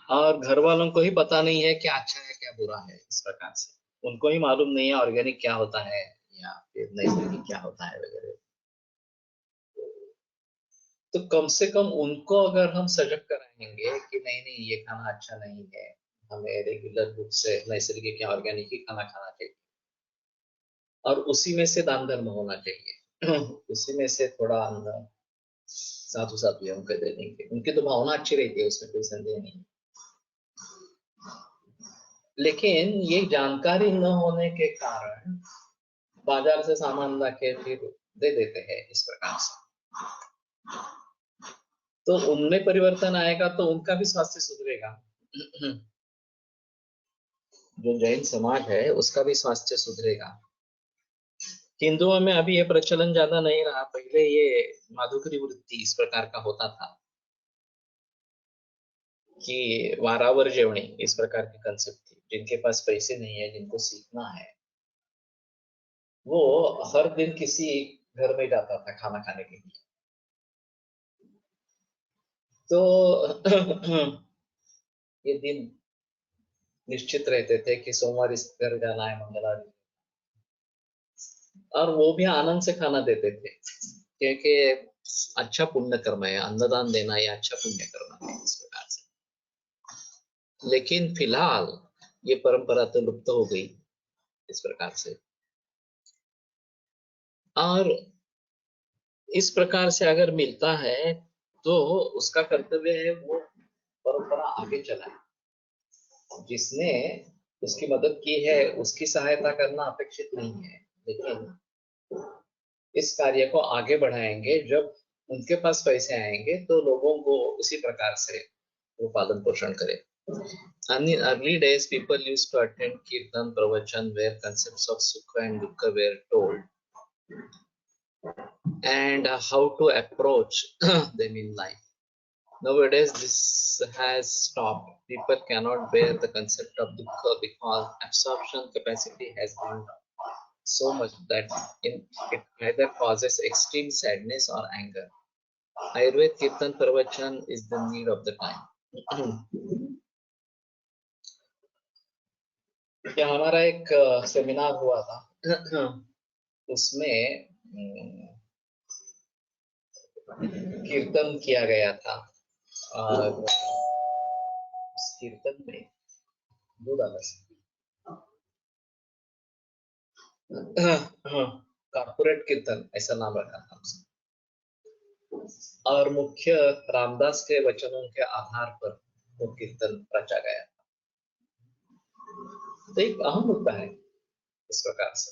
और घर वालों को ही पता नहीं है क्या अच्छा है क्या बुरा है। इस प्रकार से उनको ही मालूम नहीं है ऑर्गेनिक क्या होता है या फिर नैसर्गिक क्या होता है वगैरह। तो कम से कम उनको अगर हम सजग कराएंगे कि नहीं नहीं ये खाना अच्छा नहीं है, हमें रेगुलर रूप से नैसर्गिक या ऑर्गेनिक ही खाना खाना चाहिए और उसी में से दान धर्म होना चाहिए। उसी में से थोड़ा अन्न साधु साध्वियों को दे देंगे, उनकी तो भावना अच्छी रहती है, उसमें कोई संदेह नहीं। लेकिन ये जानकारी न होने के कारण बाजार से सामान लाके फिर दे देते हैं इस प्रकार से। तो उनमें परिवर्तन आएगा तो उनका भी स्वास्थ्य सुधरेगा। जो जैन समाज है उसका भी स्वास्थ्य सुधरेगा। हिंदुओं में अभी ये प्रचलन ज्यादा नहीं रहा, पहले ये माधुकरी वृत्ति इस प्रकार का होता था कि वारावर जेवणी इस प्रकार की कंसेप्ट थी। जिनके पास पैसे नहीं है, जिनको सीखना है, वो हर दिन किसी घर में जाता था खाना खाने के लिए। तो ये दिन निश्चित रहते थे कि सोमवार इस घर जाना है, मंगलवार, और वो भी आनंद से खाना देते थे क्योंकि अच्छा पुण्य कर्म है, अन्नदान देना ये अच्छा पुण्य कर्म है इस प्रकार से। लेकिन फिलहाल ये परंपरा तो लुप्त हो गई इस प्रकार से। और इस प्रकार से अगर मिलता है तो उसका कर्तव्य है वो परंपरा आगे चलाए। जिसने उसकी मदद की है उसकी सहायता करना अपेक्षित नहीं है, लेकिन इस कार्य को आगे बढ़ाएंगे। जब उनके पास पैसे आएंगे तो लोगों को उसी प्रकार से वो पालन पोषण करें। And in early days, people used to attend kirtan pravachan where concepts of sukha and dukkha were told and how to approach them in life. Nowadays, this has stopped. People cannot bear the concept of dukkha because absorption capacity has gone down so much that it either causes extreme sadness or anger. Ayurved Kirtan Pravachan is the need of the time. क्या हमारा एक seminar हुआ था, उसमें कीर्तन किया गया था और उस कीर्तन में कॉर्पोरेट कीर्तन ऐसा नाम रखा था उसने। और मुख्य रामदास के वचनों के आधार पर वो कीर्तन रचा गया। तो एक अहम मुद्दा है इस प्रकार से।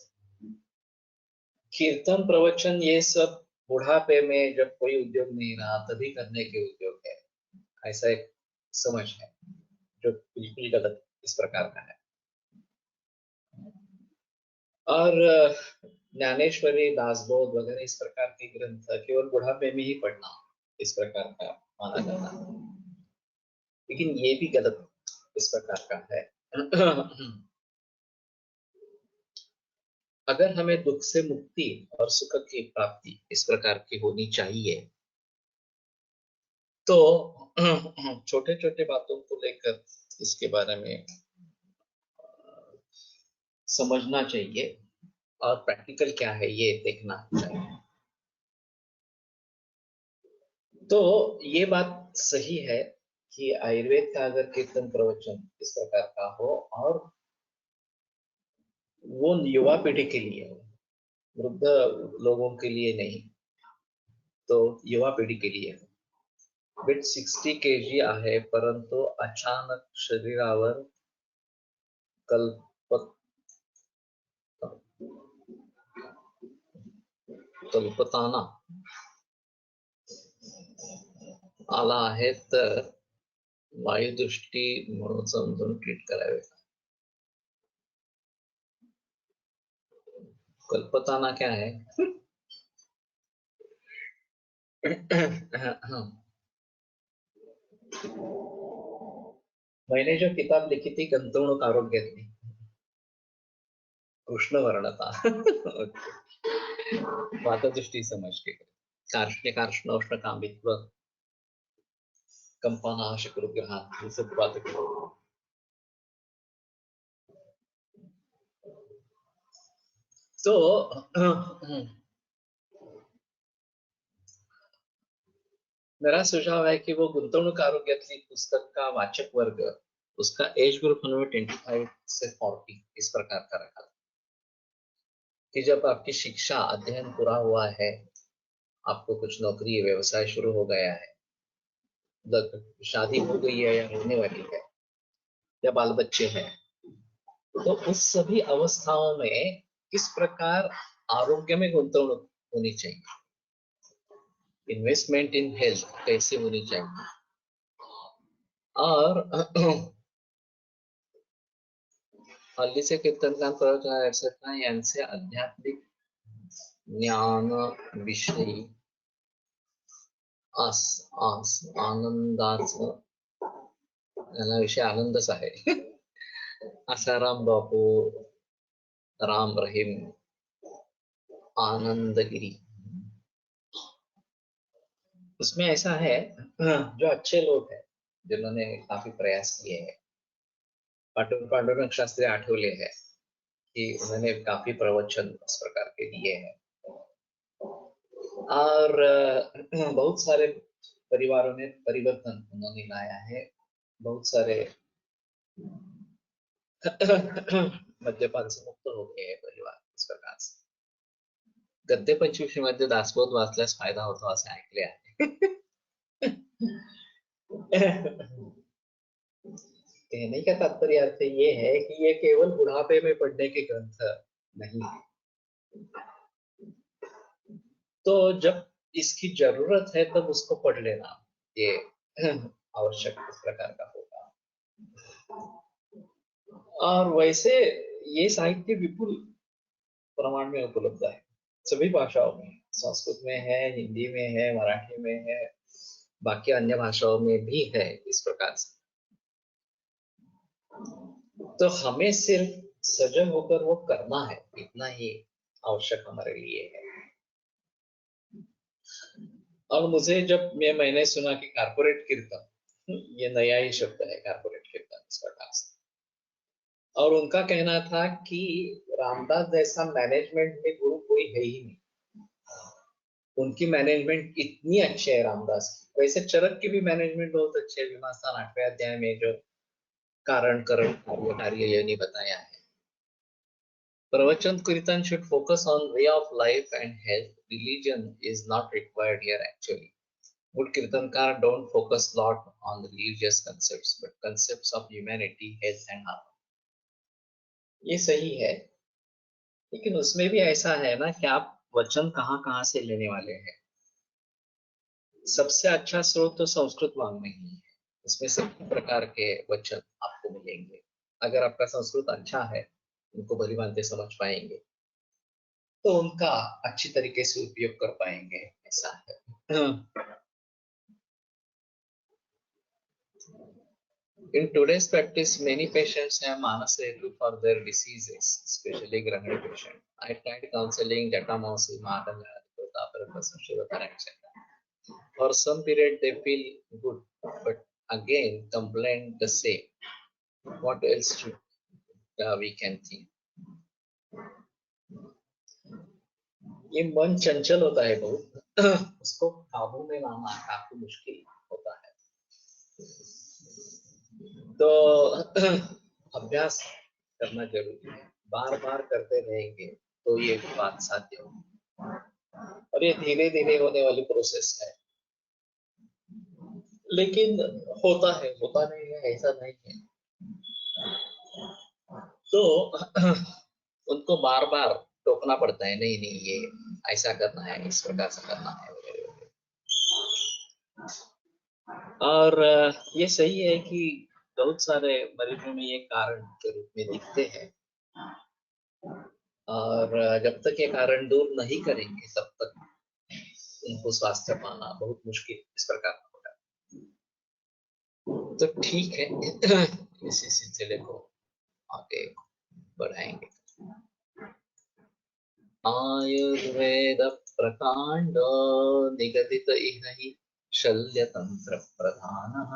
कीर्तन प्रवचन ये सब बुढ़ापे में जब कोई उद्योग नहीं रहा तभी करने के उद्योग है, ऐसा एक समझ है जो बिल्कुल गलत इस प्रकार का है। और ज्ञानेश्वरी, दासबोध वगैरह इस प्रकार के ग्रंथ केवल बुढ़ापे में ही पढ़ना इस प्रकार का माना जाता है, लेकिन ये भी गलत इस प्रकार का है। अगर हमें दुख से मुक्ति और सुख की प्राप्ति इस प्रकार की होनी चाहिए तो छोटे छोटे बातों को लेकर इसके बारे में समझना चाहिए और प्रैक्टिकल क्या है ये देखना चाहिए। तो ये बात सही है कि आयुर्वेद का अगर कीर्तन प्रवचन इस प्रकार का हो और वो युवा पीढ़ी के लिए है, वृद्ध लोगों के लिए नहीं, तो युवा पिढी केली आहे. वेट 60 kg आहे, परंतु अचानक शरीरावर कल्प कल्पताना आला आहे, तर वायुदृष्टी म्हणून समजून ट्रीट करावे. कल्पताना क्या है? मैंने जो किताब लिखी थी गंतवणूक आरोग्यातली, कृष्ण वर्णता. वातदृष्टि समझ के कार्ष्ण्य कार्ष्ण उष्ण कामित्व कंपना शुक्रग्रहान, ये सब बातें तो मेरा सुझाव है कि वो गुंतवणूक आरोग्यातली पुस्तक का वाचक वर्ग, उसका एज ग्रुप उन्होंने 25 से 40 इस प्रकार का रखा कि जब आपकी शिक्षा अध्ययन पूरा हुआ है, आपको कुछ नौकरी व्यवसाय शुरू हो गया है, शादी हो गई है या होने वाली है, या बाल बच्चे हैं, तो उस सभी अवस्थाओं में किस प्रकार आरोग्य में गुंतवणूक होनी चाहिए, इन्वेस्टमेंट इन हेल्थ कैसे होनी चाहिए, और हल्लीचे कीर्तनकार प्रवचन एक्सेट्रा यांचे आध्यात्मिक ज्ञान विषयी आनंदाचं, याला विषय आनंदच आहे. आसाराम बापू, राम रहीम, आनंदगिरी, उसमें ऐसा है, जो अच्छे लोग हैं जिन्होंने काफी प्रयास किए हैं, पांडुरंग शास्त्री आठवले हैं कि उन्होंने काफी प्रवचन इस प्रकार के दिए हैं, और बहुत सारे परिवारों में परिवर्तन उन्होंने लाया है, बहुत सारे मद्यपान से मुक्त हो गए हैं परिवार इस प्रकार से. गद्य पंचविशी मध्ये दासबोध वाचल्यास फायदा होतो असे ऐकले आहे. कहने का तात्पर्य अर्थ ये है कि ये केवल बुढ़ापे में पढ़ने के ग्रंथ नहीं है. तो जब इसकी जरूरत है तब उसको पढ़ लेना, ये आवश्यक इस प्रकार का होगा. और वैसे ये साहित्य विपुल प्रमाण में उपलब्ध है सभी भाषाओं में, संस्कृत में है, हिंदी में है, मराठी में है, बाकी अन्य भाषाओं में भी है इस प्रकार से. तो हमें सिर्फ सजग होकर वो करना है, इतना ही आवश्यक हमारे लिए है. और मुझे जब मैंने सुना कि कारपोरेट कीर्तन, ये नया ही शब्द है कारपोरेट कीर्तन इस प्रकार से, और उनका कहना था कि रामदास जैसा मैनेजमेंट में गुरु कोई है ही नहीं, उनकी मैनेजमेंट इतनी अच्छी है रामदास की. वैसे चरक की भी मैनेजमेंट बहुत अच्छी है, विमास्थान 8वें अध्याय में जो कारण करण कार्य कार्य ये नहीं बताया है. प्रवचन कीर्तन should focus on way of life and health. Religion is not required here actually. Good kirtankar don't focus lot on the religious concepts, but concepts of humanity, health and harmony. ये सही है, लेकिन उसमें भी ऐसा है ना कि आप वचन कहाँ से लेने वाले हैं. सबसे अच्छा स्रोत तो संस्कृत वाङ्मय ही है, उसमें सभी प्रकार के वचन आपको मिलेंगे. अगर आपका संस्कृत अच्छा है, उनको भली भांति समझ पाएंगे, तो उनका अच्छी तरीके से उपयोग कर पाएंगे, ऐसा है. In today's practice, many patients have Manasa Hetu for their diseases, especially Grahani patient. I tried counseling, Jatamausi, Madanga, etc. For some period they feel good, but again complain the same. What else should we can think? ये मन चंचल होता है बहुत, उसको काबू में लाना काफी मुश्किल होता है. तो अभ्यास करना जरूरी है. बार बार करते रहेंगे तो ये बात साध्य होगी, और ये धीरे धीरे होने वाली प्रोसेस है। लेकिन होता नहीं है ऐसा नहीं है। तो उनको बार बार टोकना पड़ता है, नहीं नहीं ये ऐसा करना है, इस प्रकार से करना है वगैरह वगैरह। और ये सही है कि बहुत सारे मरीजों में ये कारण के रूप में दिखते हैं, और जब तक ये कारण दूर नहीं करेंगे तब तक उनको स्वास्थ्य पाना बहुत मुश्किल इस प्रकार का होगा। तो ठीक है, इसी सिलसिले को आगे बढ़ाएंगे। आयुर्वेद प्रकांड निगदित इह हि शल्यतंत्र प्रधानः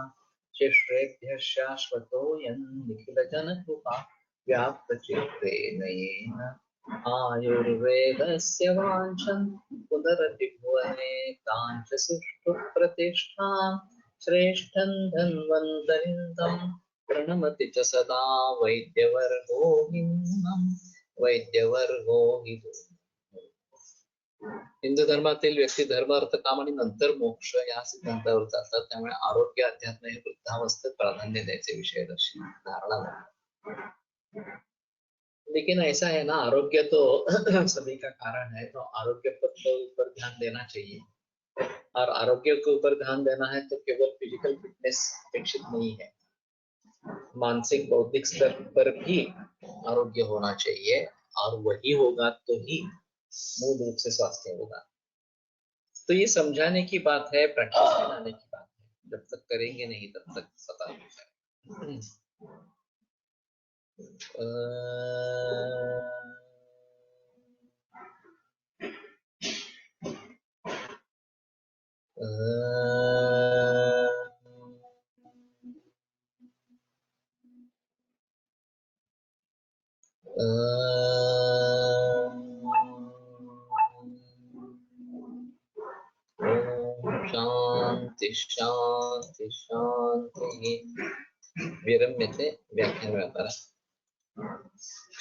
शिष्येभ्यः शाश्वतोऽयं निखिलजनकृपा व्याप्तचित्तेन येन आयुर्वेदस्य वाञ्छन् पुनरतिभुवने ताञ्च सुष्ठुः प्रतिष्ठां श्रेष्ठं धन्वन्तरिं तं प्रणमति च सदा वैद्यवर्गो हिन्नम् वैद्यवर्गो हि हिंदू धर्मातील व्यक्ती धर्म अर्थ काम आणि नंतर मोक्ष या सिद्धांतावर चालतात, त्यामुळे आरोग्य अध्यात्म हे वृद्धावस्थेत प्राधान्य द्यायचे विषय धारणा नाही। लेकिन ऐसा है ना, आरोग्य तो सभी का कारण है, तो आरोग्य पर तो ऊपर ध्यान देना चाहिए, और आरोग्य के ऊपर ध्यान देना है तो केवल फिजिकल फिटनेस अपेक्षित नहीं है, मानसिक बौद्धिक स्तर पर भी आरोग्य होना चाहिए, और वही होगा तो ही मूल रूप से स्वास्थ्य होगा। तो ये समझाने की बात है, प्रैक्टिस में लाने की बात है। जब तक करेंगे नहीं तब तक पता नहीं चलेगा। शांति शांति शांति। विरम्यते व्याख्यान व्यापार।